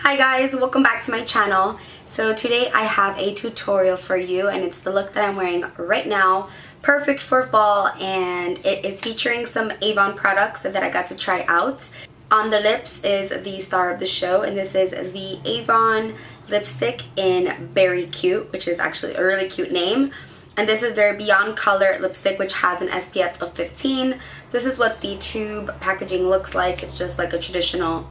Hi guys, welcome back to my channel. So today I have a tutorial for you and it's the look that I'm wearing right now. Perfect for fall, and it is featuring some Avon products that I got to try out. On the lips is the star of the show, and this is the Avon lipstick in Berry Cute, which is actually a really cute name. And this is their Beyond Color lipstick, which has an SPF of 15. This is what the tube packaging looks like. It's just like a traditional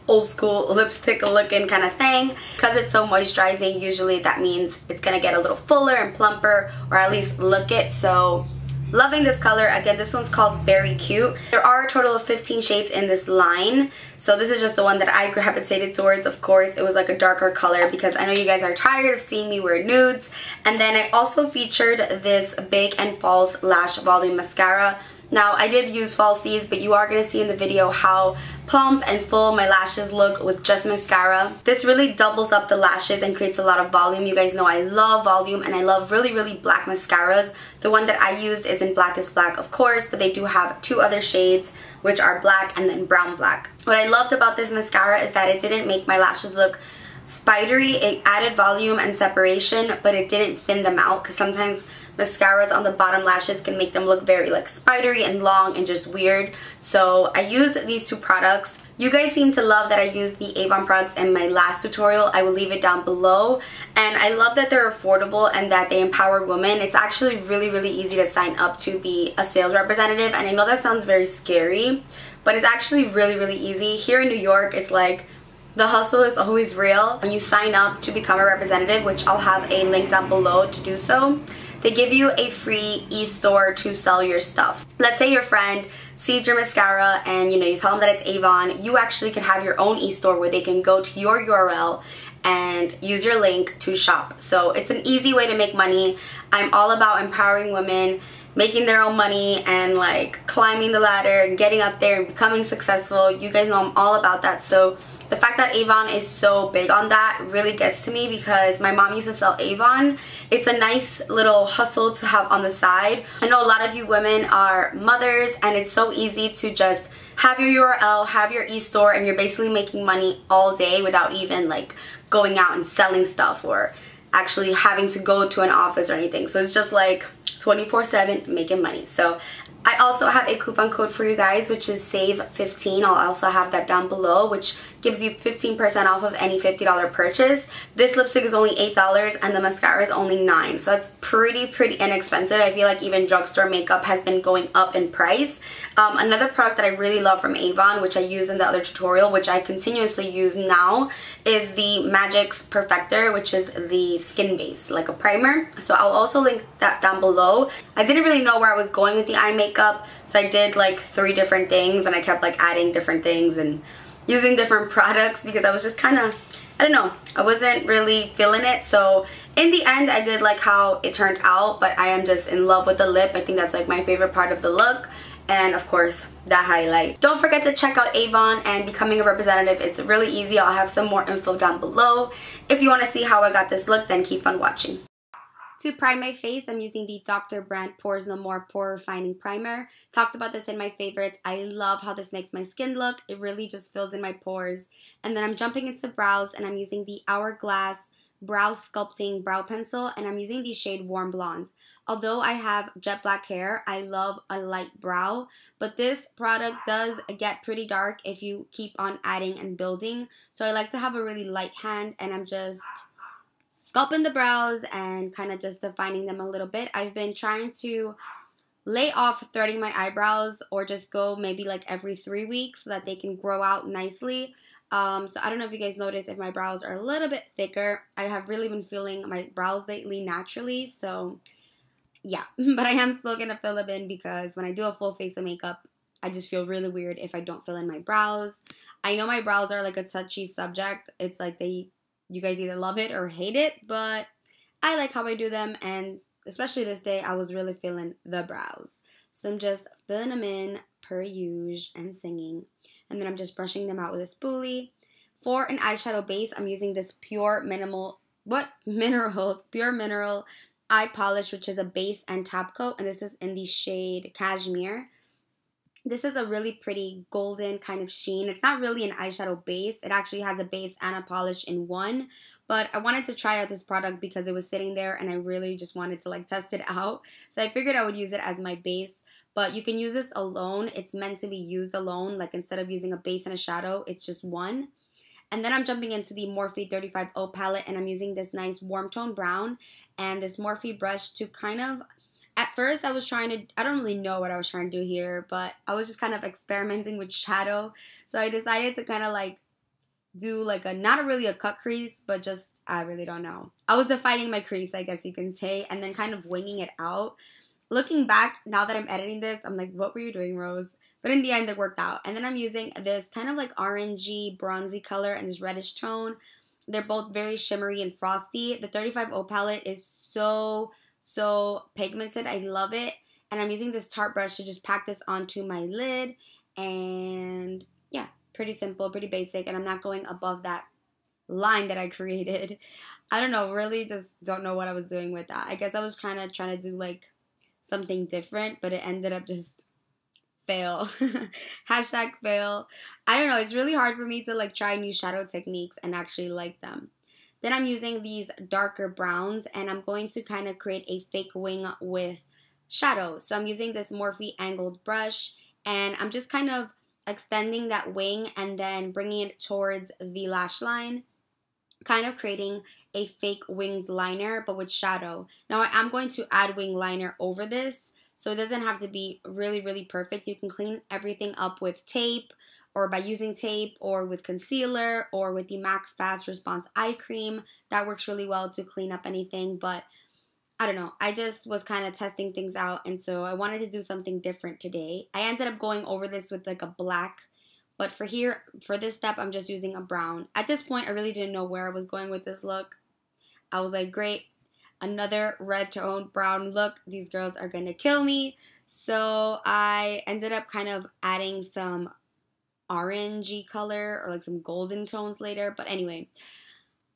old school lipstick looking kind of thing. Because it's so moisturizing, usually that means it's gonna get a little fuller and plumper, or at least look it. So loving this color. Again, this one's called Berry Cute. There are a total of 15 shades in this line, so this is just the one that I gravitated towards. Of course, it was like a darker color because I know you guys are tired of seeing me wear nudes. And then I also featured this Big and False Lash Volume Mascara. Now, I did use falsies, but you are going to see in the video how plump and full my lashes look with just mascara. This really doubles up the lashes and creates a lot of volume. You guys know I love volume and I love really black mascaras. The one that I used is in Black is Black, of course, but they do have two other shades, which are black and then brown black. What I loved about this mascara is that it didn't make my lashes look spidery. It added volume and separation, but it didn't thin them out, because sometimes mascaras on the bottom lashes can make them look very like spidery and long and just weird. So I used these two products. You guys seem to love that I used the Avon products in my last tutorial. I will leave it down below. And I love that they're affordable and that they empower women. It's actually really easy to sign up to be a sales representative. And I know that sounds very scary, but it's actually really easy. Here in New York, it's like the hustle is always real. When you sign up to become a representative, which I'll have a link down below to do so, they give you a free e-store to sell your stuff. Let's say your friend sees your mascara and you tell them that it's Avon. You actually can have your own e-store where they can go to your URL and use your link to shop. So it's an easy way to make money. I'm all about empowering women, making their own money, and like climbing the ladder and getting up there and becoming successful. You guys know I'm all about that. So the fact that Avon is so big on that really gets to me, because my mom used to sell Avon. It's a nice little hustle to have on the side. I know a lot of you women are mothers and it's so easy to just have your URL, have your e-store, and you're basically making money all day without even like going out and selling stuff or actually having to go to an office or anything. So it's just like 24/7 making money. So I also have a coupon code for you guys, which is SAVE15. I'll also have that down below, which gives you 15% off of any $50 purchase. This lipstick is only $8 and the mascara is only $9. So that's pretty inexpensive. I feel like even drugstore makeup has been going up in price. Another product that I really love from Avon, which I used in the other tutorial, which I continuously use now, is the Magic's Perfector, which is the skin base, like a primer. So I'll also link that down below. I didn't really know where I was going with the eye makeup, so I did like 3 different things and I kept like adding different things and using different products because I was just kind of, I don't know, I wasn't really feeling it. So in the end, I did like how it turned out, but I am just in love with the lip. I think that's like my favorite part of the look. And of course, the highlight. Don't forget to check out Avon and becoming a representative. It's really easy. I'll have some more info down below. If you want to see how I got this look, then keep on watching. To prime my face, I'm using the Dr.Brandt Pores No More Pore Refining Primer. Talked about this in my favorites. I love how this makes my skin look. It really just fills in my pores. And then I'm jumping into brows, and I'm using the Hourglass Brow Sculpting Brow Pencil, and I'm using the shade Warm Blonde. Although I have jet black hair, I love a light brow, but this product does get pretty dark if you keep on adding and building. So I like to have a really light hand, and I'm just sculpting the brows and kind of just defining them a little bit. I've been trying to lay off threading my eyebrows, or just go maybe like every 3 weeks so that they can grow out nicely. So I don't know if you guys notice if my brows are a little bit thicker. I have really been feeling my brows lately naturally, so yeah. But I am still gonna fill them in, because when I do a full face of makeup, I just feel really weird if I don't fill in my brows. I know my brows are like a touchy subject. It's like you guys either love it or hate it, but I like how I do them, and especially this day, I was really feeling the brows. So I'm just filling them in per usual and singing. And then I'm just brushing them out with a spoolie. For an eyeshadow base, I'm using this Pure Mineral Eye Polish, which is a base and top coat. And this is in the shade Cashmere. This is a really pretty golden kind of sheen. It's not really an eyeshadow base. It actually has a base and a polish in one. But I wanted to try out this product because it was sitting there and I really just wanted to like test it out. So I figured I would use it as my base. But you can use this alone. It's meant to be used alone. Like instead of using a base and a shadow, it's just one. And then I'm jumping into the Morphe 35O palette and I'm using this nice warm tone brown and this Morphe brush to kind of... At first, I was trying to, I don't really know what I was trying to do here, but I was just kind of experimenting with shadow. So I decided to kind of like do like a, not really a cut crease, but just, I really don't know. I was defining my crease, I guess you can say, and then kind of winging it out. Looking back, now that I'm editing this, I'm like, what were you doing, Rose? But in the end, it worked out. And then I'm using this kind of like orangey, bronzy color and this reddish tone. They're both very shimmery and frosty. The 35O palette is so pigmented. I love it. And I'm using this Tarte brush to just pack this onto my lid. And yeah, pretty simple, pretty basic. And I'm not going above that line that I created. I don't know, really just don't know what I was doing with that. I guess I was trying to do like something different, but it ended up just fail. Hashtag fail. I don't know, it's really hard for me to like try new shadow techniques and actually like them. Then I'm using these darker browns and I'm going to kind of create a fake wing with shadow. So I'm using this Morphe angled brush and I'm just kind of extending that wing and then bringing it towards the lash line, kind of creating a fake winged liner but with shadow. Now I am going to add wing liner over this, so it doesn't have to be really perfect. You can clean everything up with tape or by using tape or with concealer or with the MAC Fast Response Eye Cream. That works really well to clean up anything, but I don't know. I just was kind of testing things out and so I wanted to do something different today. I ended up going over this with like a black, but for this step, I'm just using a brown. At this point, I really didn't know where I was going with this look. I was like, great, another red tone brown look. These girls are going to kill me. So I ended up kind of adding some orangey color or like some golden tones later. But anyway,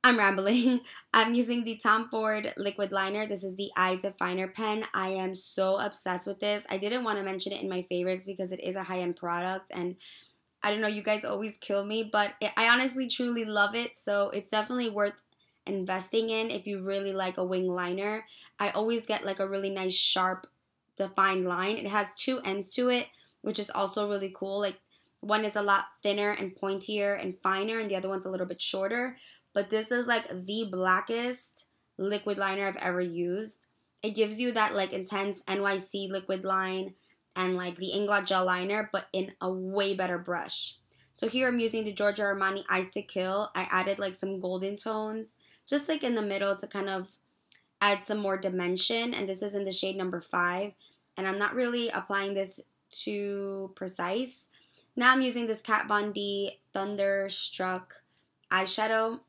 I'm rambling. I'm using the Tom Ford liquid liner. This is the eye definer pen. I am so obsessed with this. I didn't want to mention it in my favorites because it is a high-end product and I don't know, you guys always kill me, but I honestly truly love it, so it's definitely worth investing in if you really like a wing liner. I always get like a really nice sharp defined line. It has two ends to it, which is also really cool. Like one is a lot thinner and pointier and finer and the other one's a little bit shorter, but this is like the blackest liquid liner I've ever used. It gives you that like intense NYC liquid line and like the Inglot gel liner, but in a way better brush. So here I'm using the Giorgio Armani Eyes to Kill. I added like some golden tones, just like in the middle to kind of add some more dimension. And this is in the shade number 5. And I'm not really applying this too precise. Now I'm using this Kat Von D Thunderstruck eyeshadow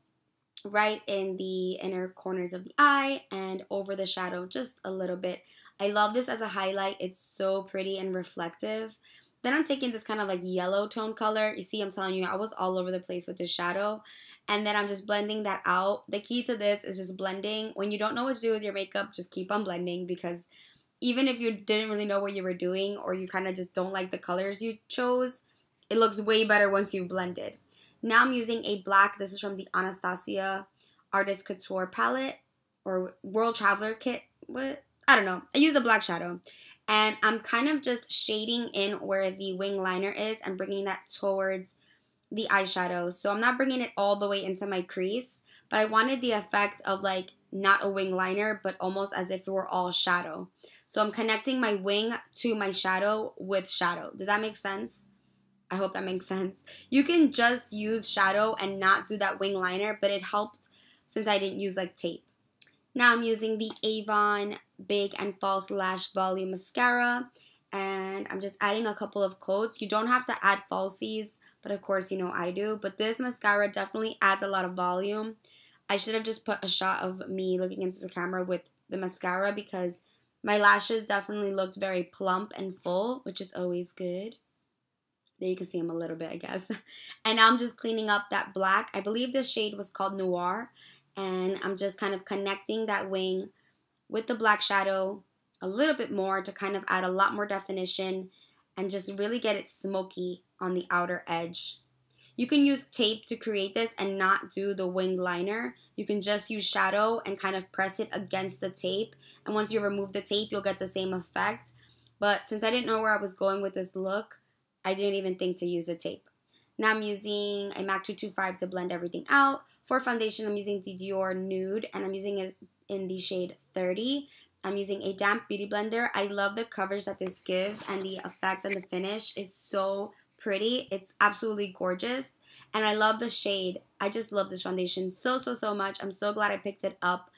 right in the inner corners of the eye and over the shadow just a little bit. I love this as a highlight. It's so pretty and reflective. Then I'm taking this kind of like yellow tone color. You see, I'm telling you, I was all over the place with this shadow. And then I'm just blending that out. The key to this is just blending. When you don't know what to do with your makeup, just keep on blending because even if you didn't really know what you were doing or you kind of just don't like the colors you chose, it looks way better once you've blended. Now I'm using a black. This is from the Anastasia Artist Couture palette or World Traveler kit. What? I don't know. I use a black shadow. And I'm kind of just shading in where the wing liner is and bringing that towards the eyeshadow. So I'm not bringing it all the way into my crease, but I wanted the effect of like not a wing liner, but almost as if it were all shadow. So I'm connecting my wing to my shadow with shadow. Does that make sense? I hope that makes sense. You can just use shadow and not do that wing liner, but it helped since I didn't use like tape. Now I'm using the Avon Big and False Lash Volume Mascara, and I'm just adding a couple of coats. You don't have to add falsies, but of course, you know I do. But this mascara definitely adds a lot of volume. I should have just put a shot of me looking into the camera with the mascara because my lashes definitely looked very plump and full, which is always good. There you can see them a little bit, I guess. And now I'm just cleaning up that black. I believe this shade was called Noir. And I'm just kind of connecting that wing with the black shadow a little bit more to kind of add a lot more definition and just really get it smoky on the outer edge. You can use tape to create this and not do the wing liner. You can just use shadow and kind of press it against the tape. And once you remove the tape, you'll get the same effect. But since I didn't know where I was going with this look, I didn't even think to use a tape. Now I'm using a MAC 225 to blend everything out. For foundation, I'm using the Dior Nude, and I'm using it in the shade 30. I'm using a damp beauty blender. I love the coverage that this gives, and the effect and the finish is so pretty. It's absolutely gorgeous, and I love the shade. I just love this foundation so much. I'm so glad I picked it up.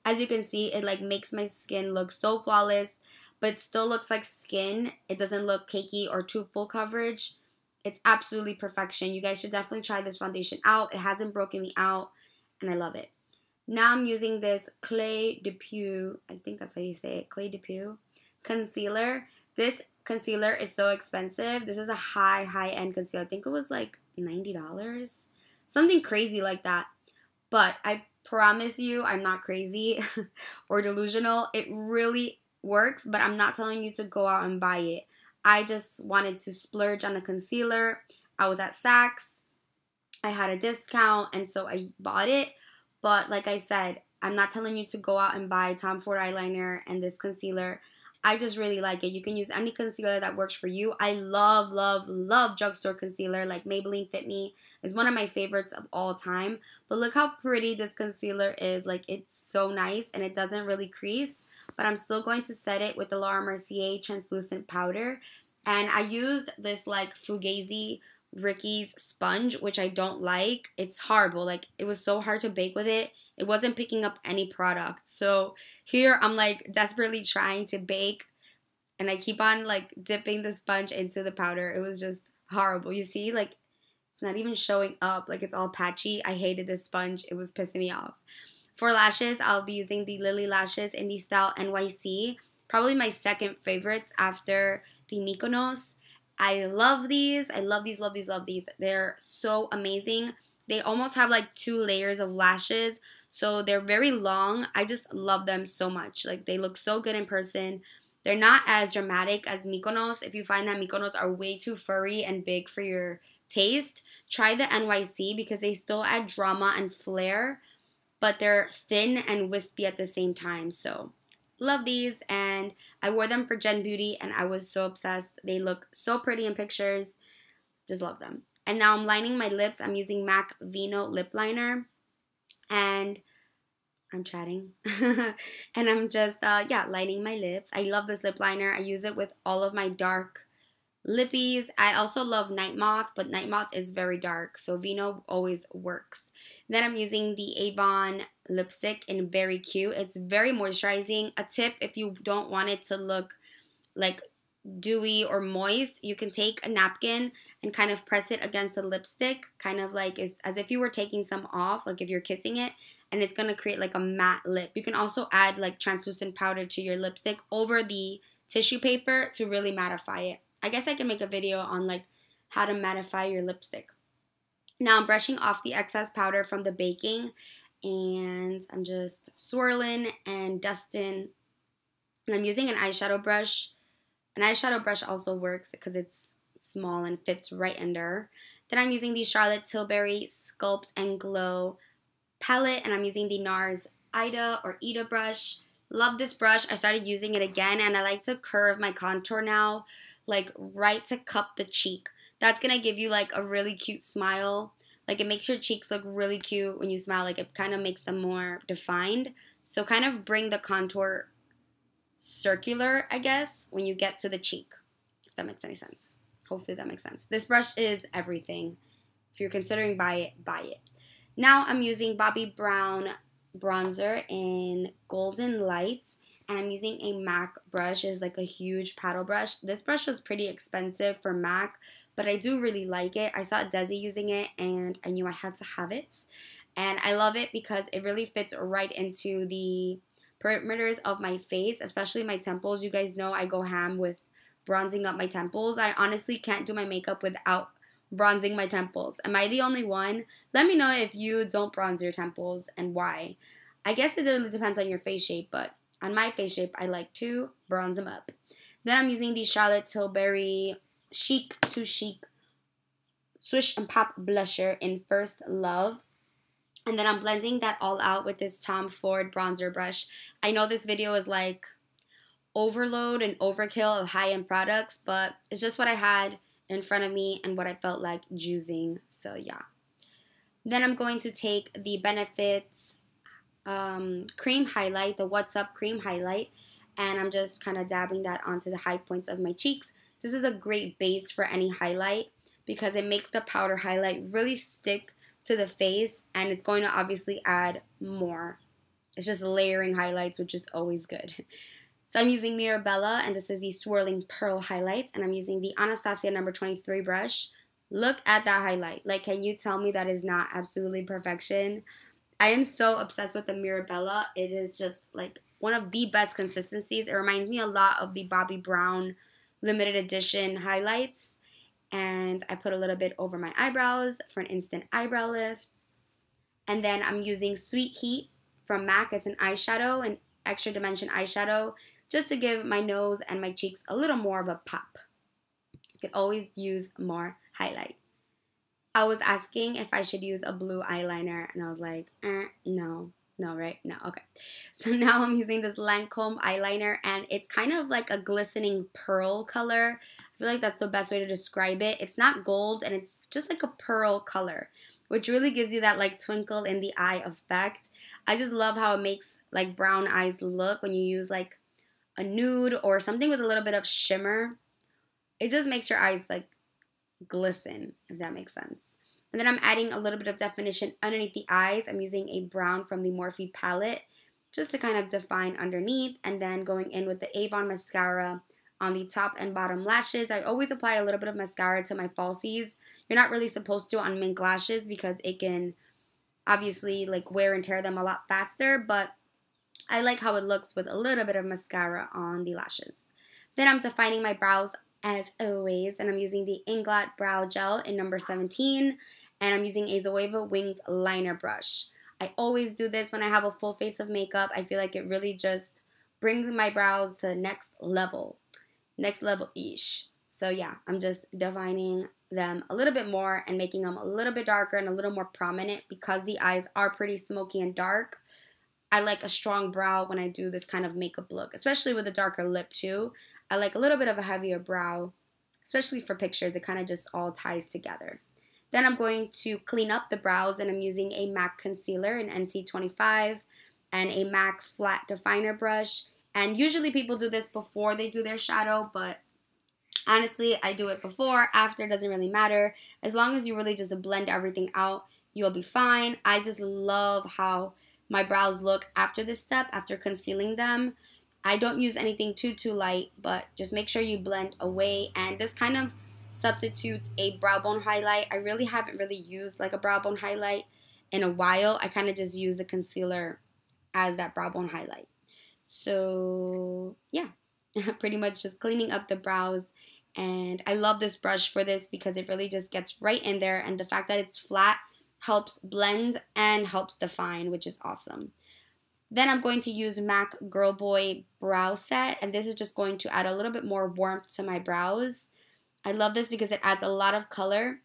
As you can see, it like makes my skin look so flawless, but it still looks like skin. It doesn't look cakey or too full coverage. It's absolutely perfection. You guys should definitely try this foundation out. It hasn't broken me out, and I love it. Now I'm using this Clé de Peau, I think that's how you say it, Clé de Peau concealer. This concealer is so expensive. This is a high-end concealer. I think it was like $90. Something crazy like that. But I promise you, I'm not crazy or delusional. It really works, but I'm not telling you to go out and buy it. I just wanted to splurge on a concealer. I was at Saks. I had a discount, and so I bought it. But like I said, I'm not telling you to go out and buy Tom Ford eyeliner and this concealer. I just really like it. You can use any concealer that works for you. I love drugstore concealer. Like Maybelline Fit Me is one of my favorites of all time. But look how pretty this concealer is. Like, it's so nice, and it doesn't really crease. But I'm still going to set it with the Laura Mercier translucent powder. And I used this like Fugazi Ricky's sponge, which I don't like. It's horrible. Like, it was so hard to bake with it. It wasn't picking up any product. So here I'm like desperately trying to bake, and I keep on like dipping the sponge into the powder. It was just horrible. You see, like, it's not even showing up. Like, it's all patchy. I hated this sponge. It was pissing me off. For lashes, I'll be using the Lilly Lashes in the style NYC. Probably my second favorites after the Mykonos. I love these. I love these. They're so amazing. They almost have like 2 layers of lashes, so they're very long. I just love them so much. Like, they look so good in person. They're not as dramatic as Mykonos. If you find that Mykonos are way too furry and big for your taste, try the NYC because they still add drama and flair, but they're thin and wispy at the same time. So love these, and I wore them for Gen Beauty, and I was so obsessed. They look so pretty in pictures. Just love them. And now I'm lining my lips. I'm using MAC Vino Lip Liner, and I'm chatting, and I'm just, lining my lips. I love this lip liner. I use it with all of my dark lippies. I also love Night Moth, but Night Moth is very dark, so Vino always works. Then I'm using the Avon lipstick in Berry Cute. It's very moisturizing. A tip, if you don't want it to look like dewy or moist, you can take a napkin and kind of press it against the lipstick, kind of like as if you were taking some off, like if you're kissing it, and it's going to create like a matte lip. You can also add like translucent powder to your lipstick over the tissue paper to really mattify it. I guess I can make a video on like how to mattify your lipstick. Now I'm brushing off the excess powder from the baking, and I'm just swirling and dusting, and I'm using an eyeshadow brush. An eyeshadow brush also works because it's small and fits right under. Then I'm using the Charlotte Tilbury Sculpt and Glow palette, and I'm using the Nars Ida brush. Love this brush. I started using it again, and I like to curve my contour now, like right to cup the cheek. That's going to give you like a really cute smile. Like, it makes your cheeks look really cute when you smile. Like, it kind of makes them more defined. So kind of bring the contour circular, I guess, when you get to the cheek, if that makes any sense. Hopefully that makes sense. This brush is everything. If you're considering buy it. Now I'm using Bobbi Brown bronzer in Golden Lights, and I'm using a MAC brush. It's like a huge paddle brush. This brush was pretty expensive for MAC, but I do really like it. I saw Desi using it, and I knew I had to have it. And I love it because it really fits right into the perimeters of my face, especially my temples. You guys know I go ham with bronzing up my temples. I honestly can't do my makeup without bronzing my temples. Am I the only one? Let me know if you don't bronze your temples and why. I guess it really depends on your face shape, but on my face shape, I like to bronze them up. Then I'm using the Charlotte Tilbury Chic to Chic Swish and Pop Blusher in First Love. And then I'm blending that all out with this Tom Ford bronzer brush. I know this video is like overload and overkill of high-end products, but it's just what I had in front of me and what I felt like using. So yeah. Then I'm going to take the Benefits cream highlight, the What's Up cream highlight, and I'm just kind of dabbing that onto the high points of my cheeks. This is a great base for any highlight because it makes the powder highlight really stick to the face, and it's going to obviously add more. It's just layering highlights, which is always good. So I'm using Mirabella, and this is the Swirling Pearl highlight, and I'm using the Anastasia number 23 brush. Look at that highlight. Like, can you tell me that is not absolutely perfection? I am so obsessed with the Mirabella. It is just like one of the best consistencies. It reminds me a lot of the Bobbi Brown limited edition highlights. And I put a little bit over my eyebrows for an instant eyebrow lift. And then I'm using Sweet Heat from MAC. It's an eyeshadow, an extra dimension eyeshadow, just to give my nose and my cheeks a little more of a pop. You could always use more highlight. I was asking if I should use a blue eyeliner, and I was like, no, right? No, okay. So now I'm using this Lancome eyeliner, and it's kind of like a glistening pearl color. I feel like that's the best way to describe it. It's not gold, and it's just like a pearl color, which really gives you that like twinkle in the eye effect. I just love how it makes like brown eyes look when you use like a nude or something with a little bit of shimmer. It just makes your eyes like glisten, if that makes sense. And then I'm adding a little bit of definition underneath the eyes. I'm using a brown from the Morphe palette just to kind of define underneath, and then going in with the Avon mascara on the top and bottom lashes. I always apply a little bit of mascara to my falsies. You're not really supposed to on mink lashes because it can obviously like wear and tear them a lot faster, but I like how it looks with a little bit of mascara on the lashes. Then I'm defining my brows as always, and I'm using the Inglot Brow Gel in number 17, and I'm using a Zoeva Winged Liner Brush. I always do this when I have a full face of makeup. I feel like it really just brings my brows to the next level-ish. So yeah, I'm just defining them a little bit more and making them a little bit darker and a little more prominent because the eyes are pretty smoky and dark. I like a strong brow when I do this kind of makeup look, especially with a darker lip too. I like a little bit of a heavier brow, especially for pictures. It kind of just all ties together. Then I'm going to clean up the brows, and I'm using a MAC concealer in NC25 and a MAC flat definer brush. And usually people do this before they do their shadow, but honestly, I do it before, after, doesn't really matter. As long as you really just blend everything out, you'll be fine. I just love how my brows look after this step, after concealing them. I don't use anything too light, but just make sure you blend away. And this kind of substitutes a brow bone highlight. I really haven't used like a brow bone highlight in a while. I kind of just use the concealer as that brow bone highlight. So yeah, pretty much just cleaning up the brows. And I love this brush for this because it really just gets right in there, and the fact that it's flat helps blend and helps define, which is awesome. Then I'm going to use MAC Girl Boy Brow Set, and this is just going to add a little bit more warmth to my brows. I love this because it adds a lot of color,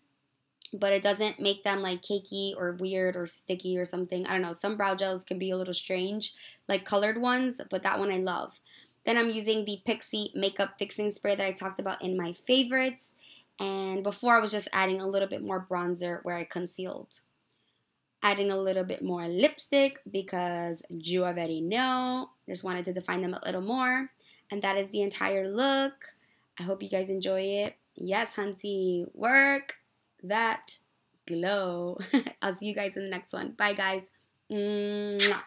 but it doesn't make them like cakey or weird or sticky or something. I don't know, some brow gels can be a little strange, like colored ones, but that one I love. Then I'm using the Pixi Makeup Fixing Spray that I talked about in my favorites, and before I was just adding a little bit more bronzer where I concealed. Adding a little bit more lipstick because you already know. Just wanted to define them a little more. And that is the entire look. I hope you guys enjoy it. Yes, hunty. Work that glow. I'll see you guys in the next one. Bye, guys. Mwah.